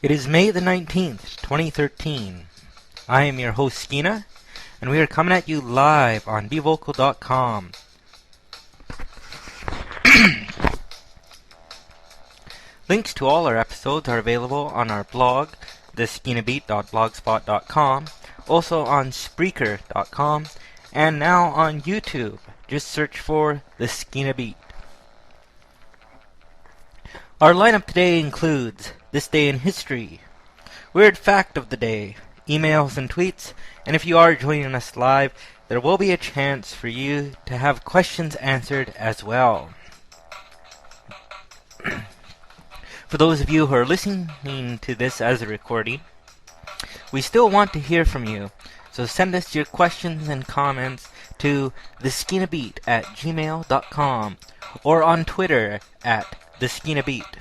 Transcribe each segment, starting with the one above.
It is May the 19th, 2013. I am your host, Skeena, and we are coming at you live on bvocal.com. Links to all our episodes are available on our blog, theskeenabeat.blogspot.com, also on Spreaker.com, and now on YouTube. Just search for The Skeena Beat. Our lineup today includes This Day in History, Weird Fact of the Day, emails and tweets, and if you are joining us live, there will be a chance for you to have questions answered as well. For those of you who are listening to this as a recording, we still want to hear from you, so send us your questions and comments to theskeenabeat@gmail.com or on Twitter @theskeenabeat,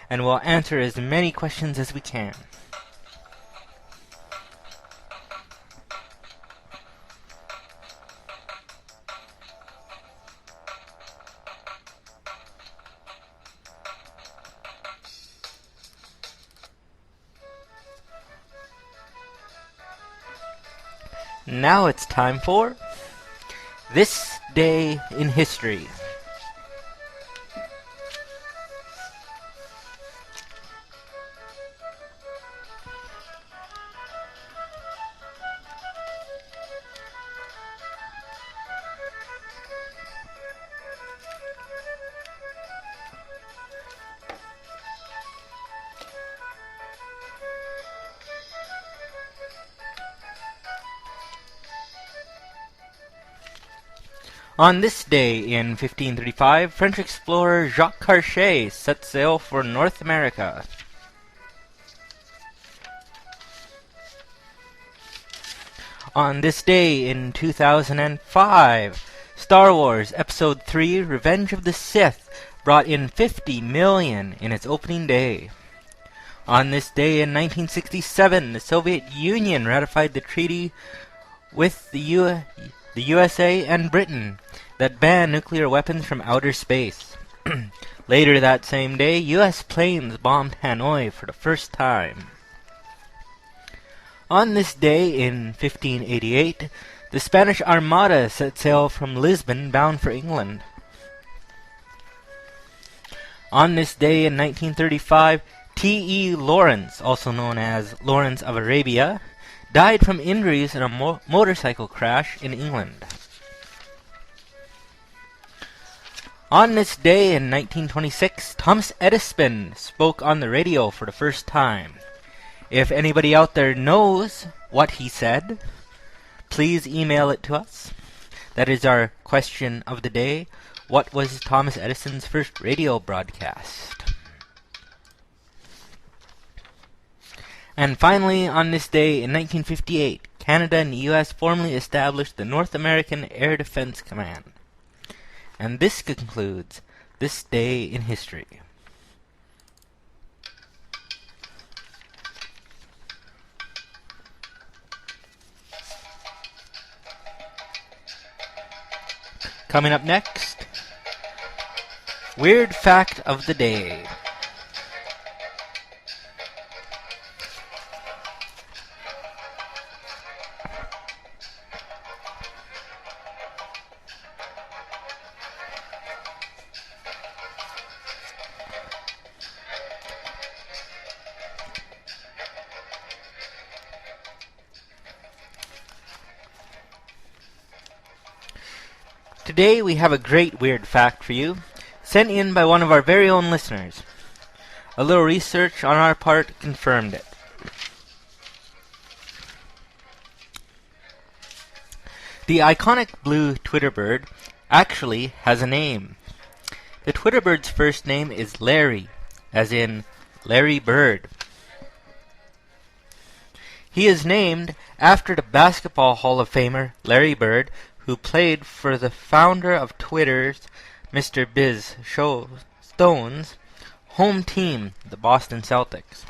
and we'll answer as many questions as we can. Now it's time for This Day in History. On this day in 1535, French explorer Jacques Cartier set sail for North America. On this day in 2005, Star Wars Episode 3 Revenge of the Sith brought in $50 million in its opening day. On this day in 1967, the Soviet Union ratified the treaty with the USA and Britain that banned nuclear weapons from outer space. Later that same day, U.S. planes bombed Hanoi for the first time. On this day in 1588, the Spanish Armada set sail from Lisbon bound for England. On this day in 1935, T.E. Lawrence, also known as Lawrence of Arabia, died from injuries in a motorcycle crash in England. On this day in 1926, Thomas Edison spoke on the radio for the first time. If anybody out there knows what he said, please email it to us. That is our question of the day. What was Thomas Edison's first radio broadcast? And finally, on this day in 1958, Canada and the U.S. formally established the North American Air Defense Command. And this concludes This Day in History. Coming up next, Weird Fact of the Day. Today we have a great weird fact for you, sent in by one of our very own listeners. A little research on our part confirmed it. The iconic blue twitterbird actually has a name. The twitterbird's first name is Larry, as in Larry Bird. He is named after the Basketball Hall of Famer Larry Bird, who played for the founder of Twitter's Mr. Biz Stone's home team, the Boston Celtics.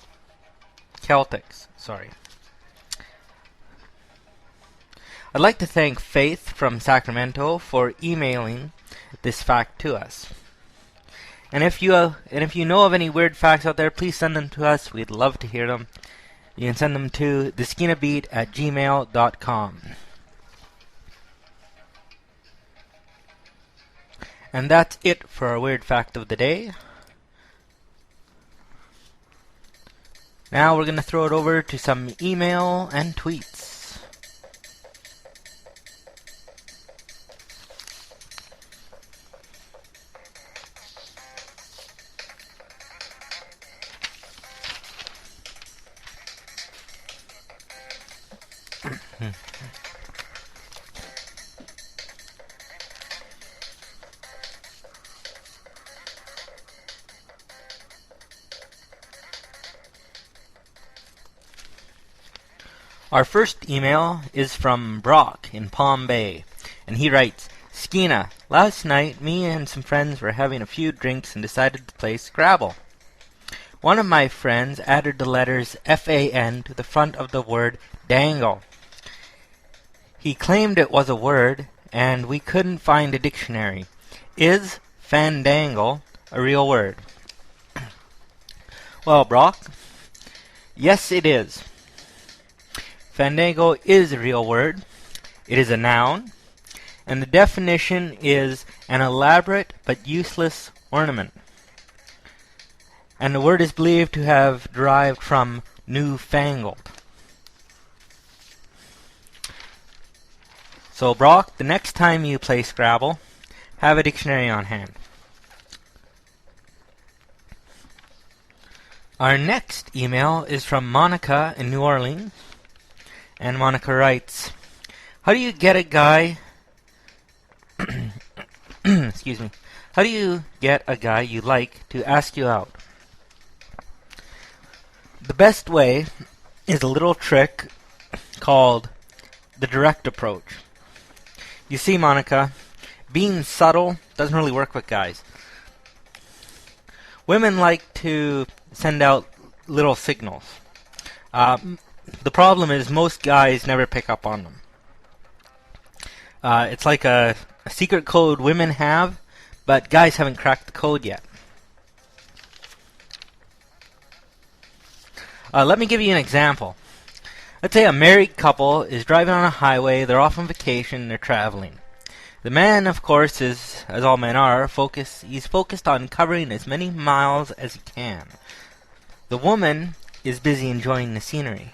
I'd like to thank Faith from Sacramento for emailing this fact to us. And if you know of any weird facts out there, please send them to us. We'd love to hear them. You can send them to theskeenabeat@gmail.com. And that's it for our weird fact of the day. Now we're going to throw it over to some email and tweets. Our first email is from Brock in Palm Bay, and he writes, Skeena, last night me and some friends were having a few drinks and decided to play Scrabble. One of my friends added the letters F-A-N to the front of the word dangle. He claimed it was a word, and we couldn't find a dictionary. Is fandangle a real word? Well, Brock, yes it is. Fandango is a real word. It is a noun, and the definition is an elaborate but useless ornament. And the word is believed to have derived from newfangled. So, Brock, the next time you play Scrabble, have a dictionary on hand. Our next email is from Monica in New Orleans. And Monica writes, how do you get a guy excuse me. How do you get a guy you like to ask you out? The best way is a little trick called the direct approach. You see, Monica, being subtle doesn't really work with guys. Women like to send out little signals. The problem is most guys never pick up on them. It's like a secret code women have, but guys haven't cracked the code yet. Let me give you an example. Let's say a married couple is driving on a highway, they're off on vacation, they're traveling. The man, of course, is, as all men are, he's focused on covering as many miles as he can. The woman is busy enjoying the scenery.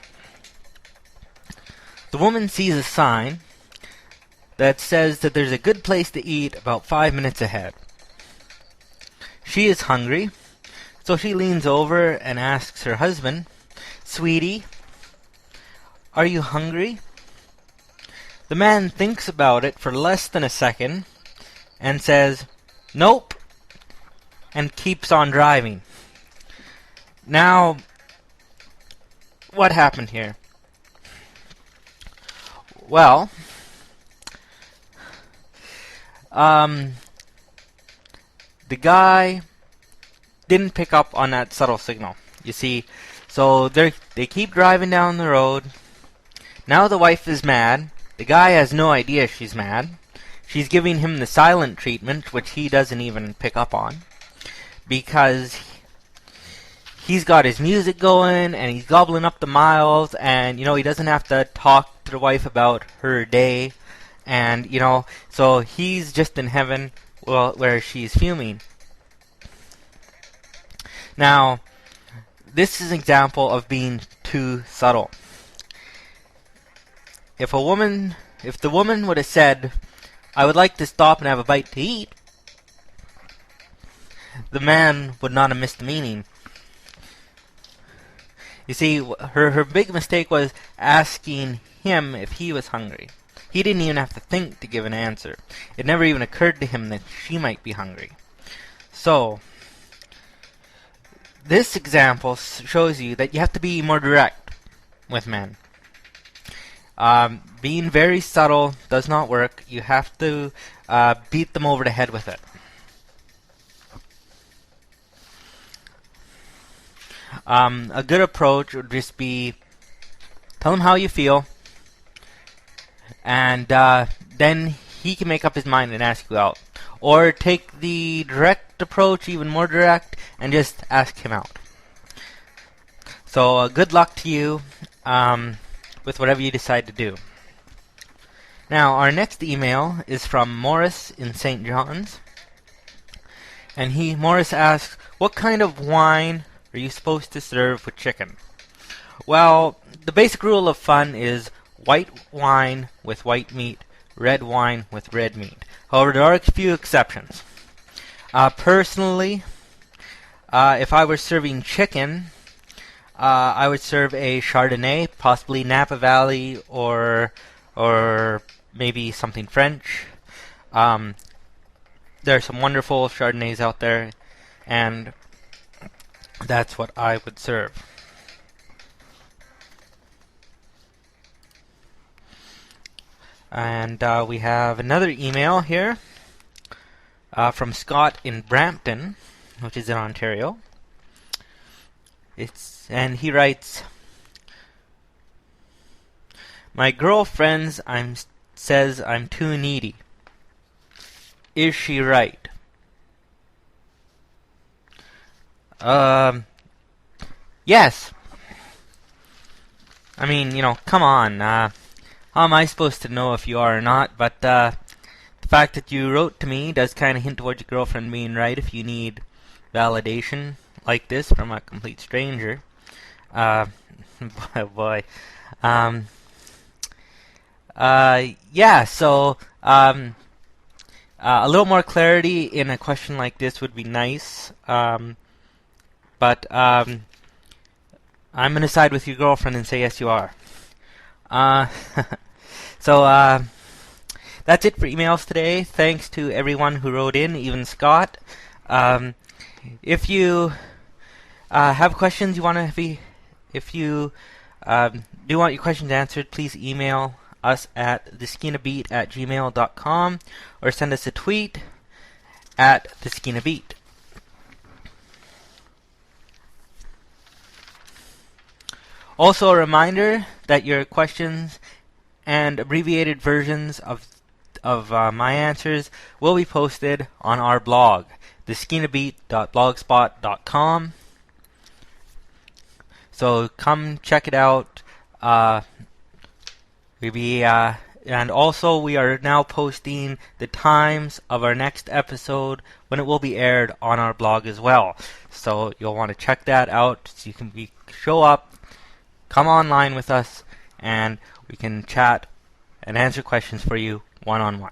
The woman sees a sign that says that there's a good place to eat about 5 minutes ahead. She is hungry, so she leans over and asks her husband, Sweetie, are you hungry? The man thinks about it for less than a second and says, Nope, and keeps on driving. Now, what happened here? Well, the guy didn't pick up on that subtle signal. You see, so they keep driving down the road. Now the wife is mad. The guy has no idea she's mad. She's giving him the silent treatment, which he doesn't even pick up on, because he's got his music going and he's gobbling up the miles, and he doesn't have to talk to the wife about her day, and so he's just in heaven, where she's fuming. Now, this is an example of being too subtle. If the woman would have said, I would like to stop and have a bite to eat, the man would not have missed the meaning. You see, her big mistake was asking him if he was hungry. He didn't even have to think to give an answer. It never even occurred to him that she might be hungry. So, this example shows you that you have to be more direct with men. Being very subtle does not work. You have to beat them over the head with it. A good approach would just be tell him how you feel, and then he can make up his mind and ask you out. Or take the direct approach, even more direct, and just ask him out. So good luck to you with whatever you decide to do. Now, our next email is from Morris in St. John's. And Morris asks, what kind of wine are you supposed to serve with chicken? Well, the basic rule of fun is white wine with white meat, red wine with red meat. However, there are a few exceptions. Personally, if I were serving chicken, I would serve a Chardonnay, possibly Napa Valley or maybe something French. There are some wonderful Chardonnays out there, and that's what I would serve. And we have another email here from Scott in Brampton, which is in Ontario. And he writes, my girlfriend says I'm too needy. Is she right? Yes. I mean, come on. How am I supposed to know if you are or not? But the fact that you wrote to me does kind of hint towards your girlfriend being right if you need validation like this from a complete stranger. Boy. Yeah, so a little more clarity in a question like this would be nice. But I'm going to side with your girlfriend and say yes, you are. So that's it for emails today. Thanks to everyone who wrote in, even Scott. If you have questions you want to if you do want your questions answered, please email us at theskeenabeat@gmail.com or send us a tweet at theskeenabeat. Also a reminder that your questions and abbreviated versions of my answers will be posted on our blog, theskeenabeat.blogspot.com. So come check it out. And also we are now posting the times of our next episode when it will be aired on our blog as well. So you'll want to check that out so you can show up, come online with us, and we can chat and answer questions for you one-on-one.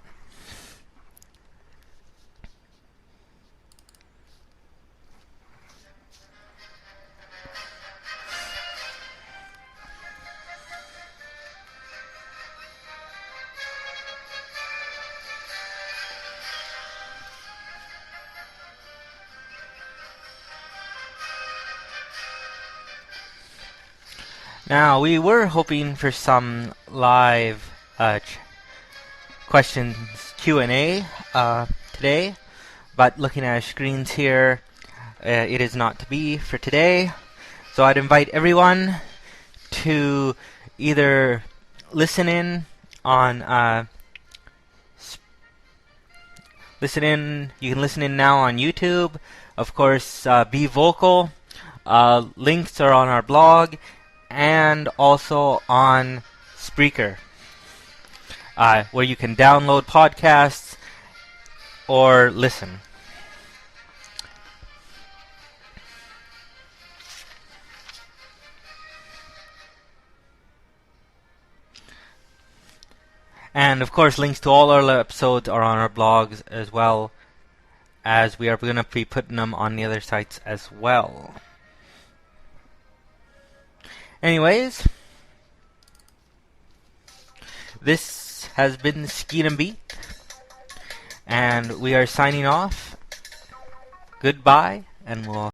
Now, we were hoping for some live questions Q&A today, but looking at our screens here, it is not to be for today. So I'd invite everyone to either listen in on you can listen in now on YouTube. Of course, be vocal. Links are on our blog and also on Spreaker, where you can download podcasts or listen. And of course, links to all our episodes are on our blogs, as well as we are going to be putting them on the other sites as well. Anyways, this has been Skeena Beat, and we are signing off. Goodbye, and we'll